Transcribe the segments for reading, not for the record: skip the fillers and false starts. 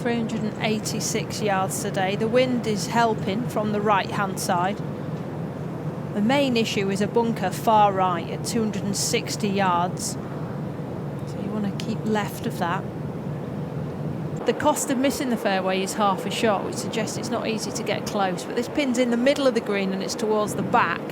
386 yards today. The wind is helping from the right-hand side. The main issue is a bunker far right at 260 yards. So you want to keep left of that. The cost of missing the fairway is half a shot, which suggests it's not easy to get close. But this pin's in the middle of the green and it's towards the back.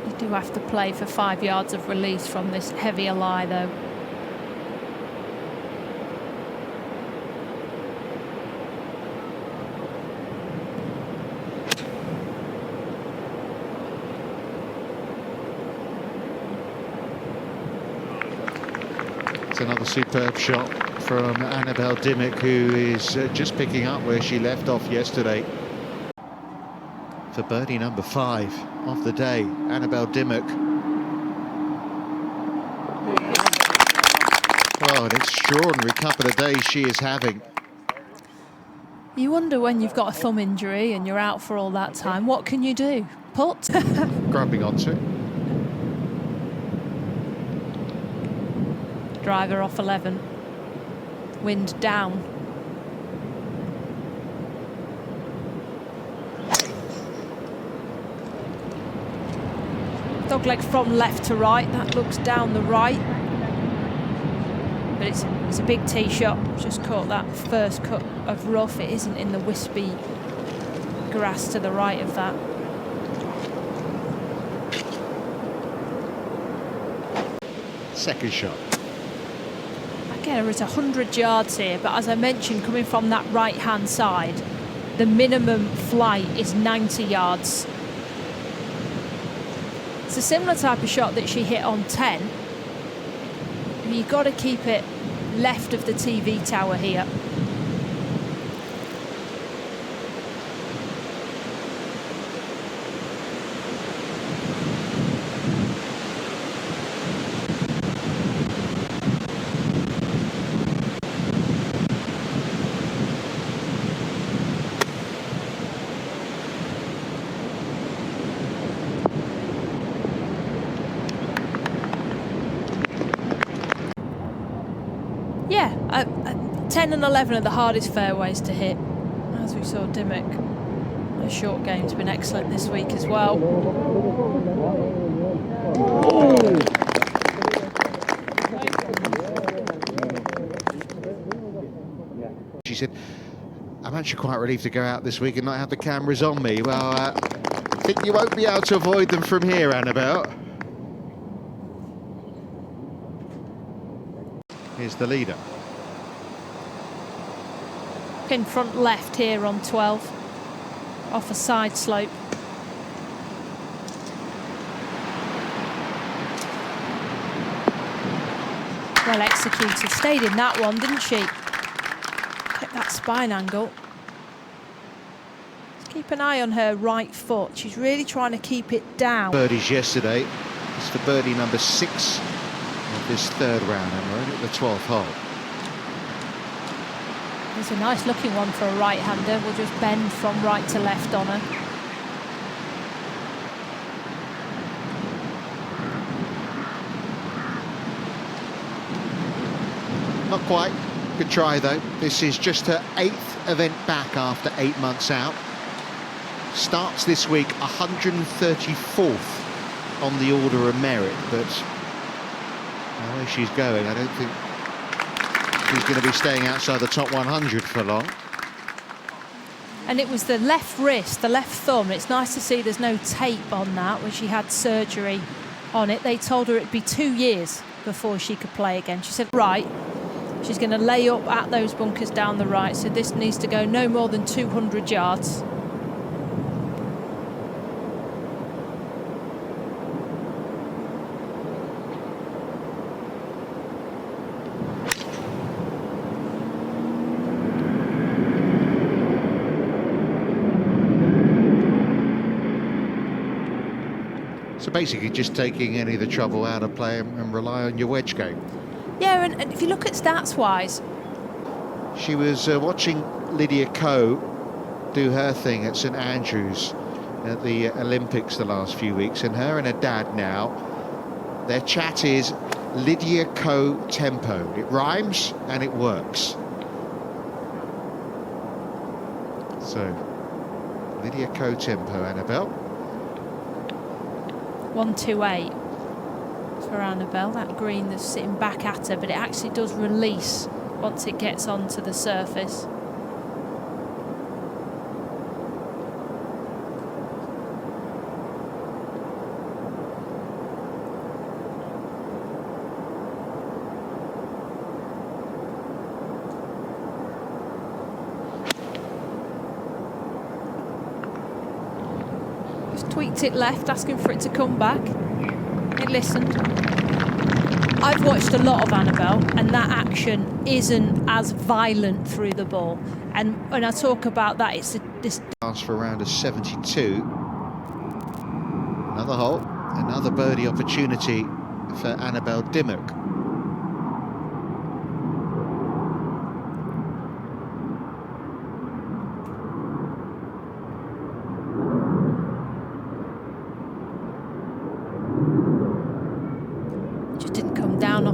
You do have to play for 5 yards of release from this heavier lie, though. It's another superb shot from Annabel Dimmock, who is just picking up where she left off yesterday. For birdie number 5 of the day, Annabel Dimmock. Oh, an extraordinary couple of days she is having. You wonder when you've got a thumb injury and you're out for all that time, what can you do? Putt? Grabbing onto it. Driver off 11. Wind down. Dogleg from left to right. That looks down the right. But it's a big tee shot. Just caught that first cut of rough. It isn't in the wispy grass to the right of that. Second shot. Again, it's 100 yards here, but as I mentioned, coming from that right-hand side, the minimum flight is 90 yards. It's a similar type of shot that she hit on 10. You've got to keep it left of the TV tower here. Yeah, 10 and 11 are the hardest fairways to hit. As we saw, Dimmock, her short game's been excellent this week as well. She said, I'm actually quite relieved to go out this week and not have the cameras on me. Well, I think you won't be able to avoid them from here, Annabel. Here's the leader. In front left here on 12, off a side slope. Well executed, stayed in that one, didn't she? Kept that spine angle. Let's keep an eye on her right foot. She's really trying to keep it down. Birdies yesterday. It's for birdie number 6. This third round, and we're at the 12th hole. It's a nice looking one for a right-hander. We'll just bend from right to left on her. Not quite. Good try though. This is just her 8th event back after 8 months out. Starts this week 134th on the order of merit, but the way she's going, I don't think she's going to be staying outside the top 100 for long. And it was the left wrist, the left thumb. It's nice to see there's no tape on that when she had surgery on it. They told her it'd be 2 years before she could play again. She said, right, she's going to lay up at those bunkers down the right, so this needs to go no more than 200 yards. So basically just taking any of the trouble out of play and rely on your wedge game. Yeah, and if you look at stats-wise... She was watching Lydia Ko do her thing at St Andrews at the Olympics the last few weeks, and her and her dad now, their chat is Lydia Ko tempo. It rhymes and it works. So, Lydia co-tempo, Annabel. 128 for Annabel. That green that's sitting back at her, but it actually does release once it gets onto the surface. Tweaked it left, asking for it to come back. It listened. I've watched a lot of Annabel, and that action isn't as violent through the ball. And when I talk about that, it's this Pass for around a 72. Another hole, another birdie opportunity for Annabel Dimmock.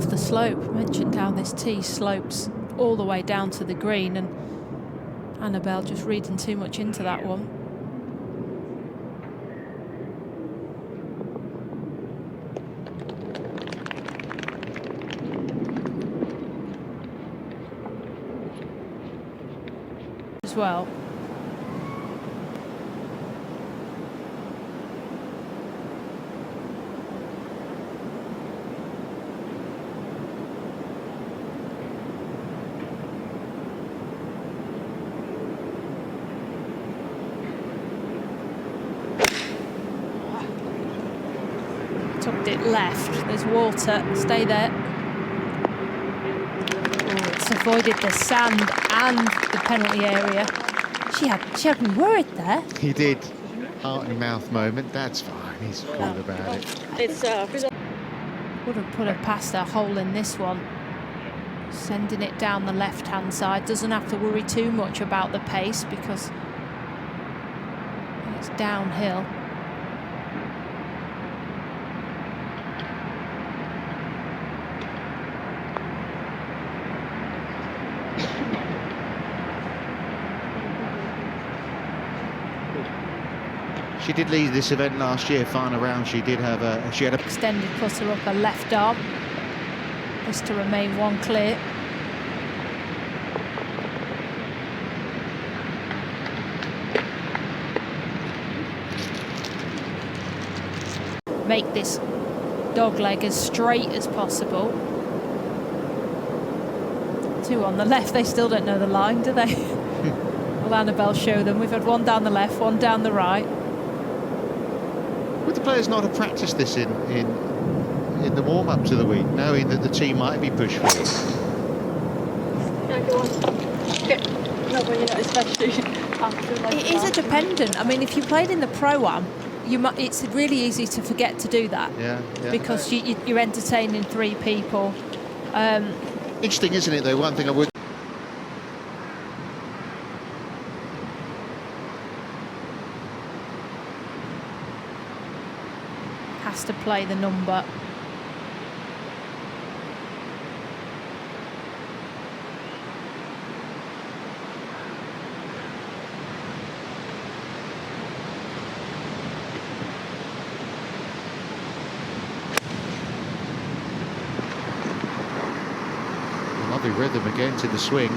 off the slope. I mentioned how this tee slopes all the way down to the green, and Annabel just reading too much into that one. As well. Tucked it left. There's water. Stay there. Oh, it's avoided the sand and the penalty area. She had me worried there. He did. Heart and mouth moment. That's fine. He's cool about it. Would have put her past her hole in this one. Sending it down the left-hand side. Doesn't have to worry too much about the pace because it's downhill. She did lead this event last year, final round. She had a extended putter up her left arm. Just to remain one clear. Make this dog leg as straight as possible. Two on the left. They still don't know the line, do they? Well, Annabel show them. We've had one down the left, one down the right. Would the players not have practiced this in the warm-up to the week, knowing that the team might be pushed forward? Yeah, go on. Okay. No, but you know, especially after like it is a dependent. I mean, if you played in the Pro-Am, it's really easy to forget to do that. Yeah. Because you're entertaining three people. Interesting, isn't it, though? One thing I would... Has to play the number. Lovely rhythm again to the swing.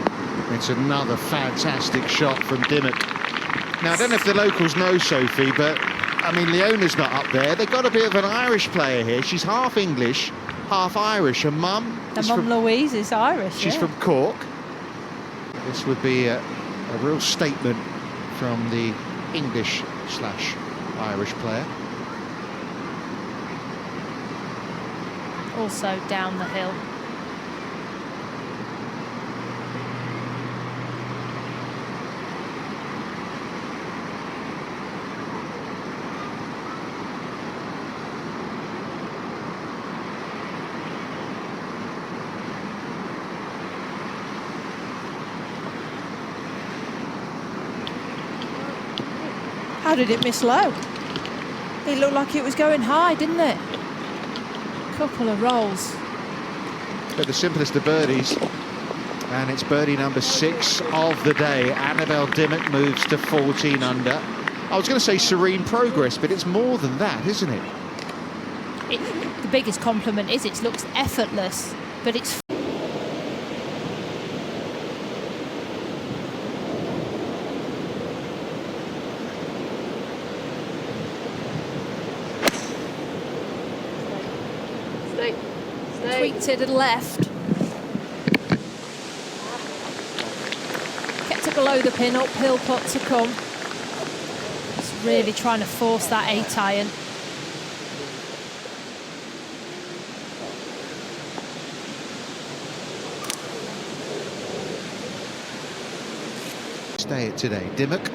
It's another fantastic shot from Dimmock. Now, I don't know if the locals know Sophie, but I mean, Leona's not up there. They've got a bit of an Irish player here. She's half English, half Irish. Her mum... Louise is Irish, She's from Cork. This would be a real statement from the English/Irish player. Also down the hill. How did it miss low? It looked like it was going high, didn't it? Couple of rolls. But the simplest of birdies. And it's birdie number 6 of the day. Annabel Dimmock moves to 14 under. I was going to say serene progress, but it's more than that, isn't it? The biggest compliment is it looks effortless, but it's... Stay. Tweaked it to the left. Kept it below the pin, uphill putt to come. Just really trying to force that 8-iron. Stay it today, Dimmock.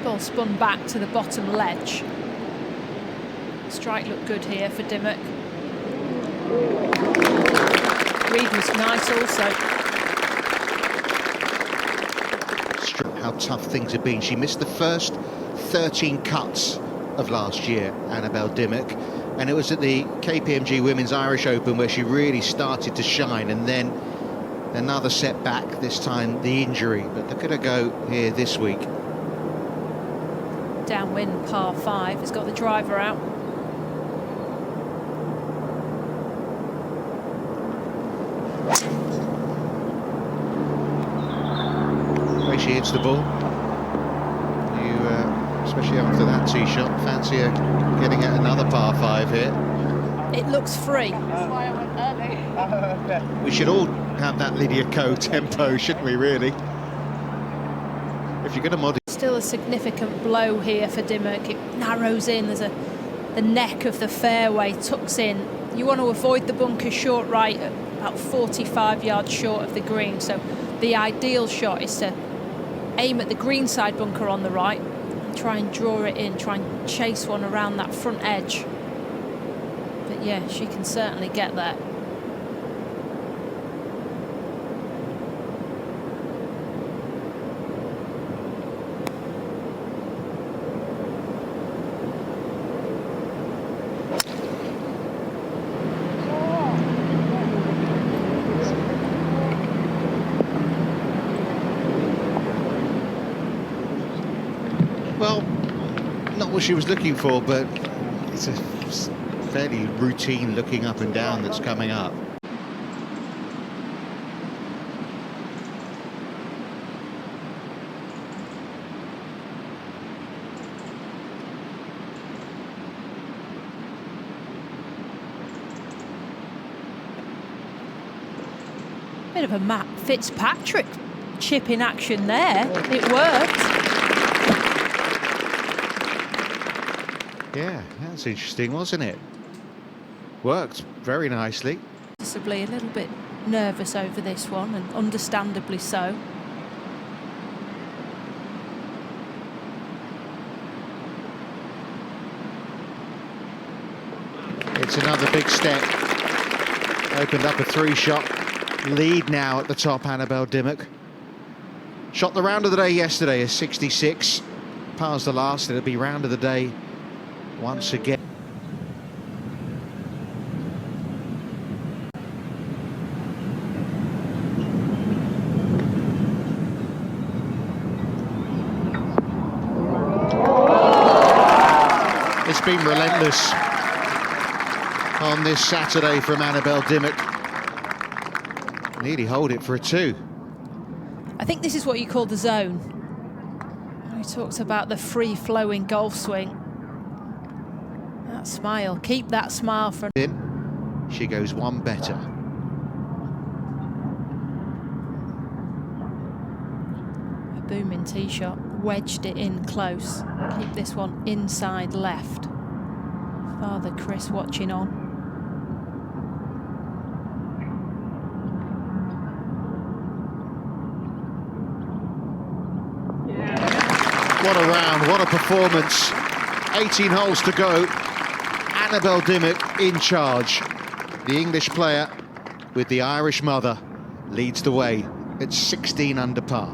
Ball spun back to the bottom ledge. Strike looked good here for Dimmock. Reed was nice also. How tough things have been. She missed the first 13 cuts of last year, Annabel Dimmock, and it was at the KPMG Women's Irish Open where she really started to shine, and then another setback, this time the injury. But look at her go here this week. Downwind par 5, has got the driver out. The way she hits the ball, especially after that tee shot, fancy her getting at another par 5 here. It looks free. That's why I went early. We should all have that Lydia Ko tempo, shouldn't we, really? If you're going to modify. Still a significant blow here for Dimmock. It narrows in. There's the neck of the fairway tucks in. You want to avoid the bunker short right, about 45 yards short of the green. So the ideal shot is to aim at the greenside bunker on the right and try and draw it in, try and chase one around that front edge. But yeah, she can certainly get there. Well, not what she was looking for, but it's a fairly routine looking up and down that's coming up. Bit of a Matt Fitzpatrick chip in action there. It worked. Yeah, that's interesting, wasn't it? Worked very nicely. Possibly a little bit nervous over this one, and understandably so. It's another big step. Opened up a 3-shot lead now at the top, Annabel Dimmock. Shot the round of the day yesterday, a 66. Pars the last, it'll be round of the day once again. It's been relentless on this Saturday from Annabel Dimmock. Nearly hold it for a 2. I think this is what you call the zone. He talks about the free-flowing golf swing. That smile, keep that smile from... She goes one better. A booming tee shot, wedged it in close. Keep this one inside left. Father Chris watching on. What a round, what a performance. 18 holes to go. Annabel Dimmock in charge. The English player with the Irish mother leads the way at 16 under par.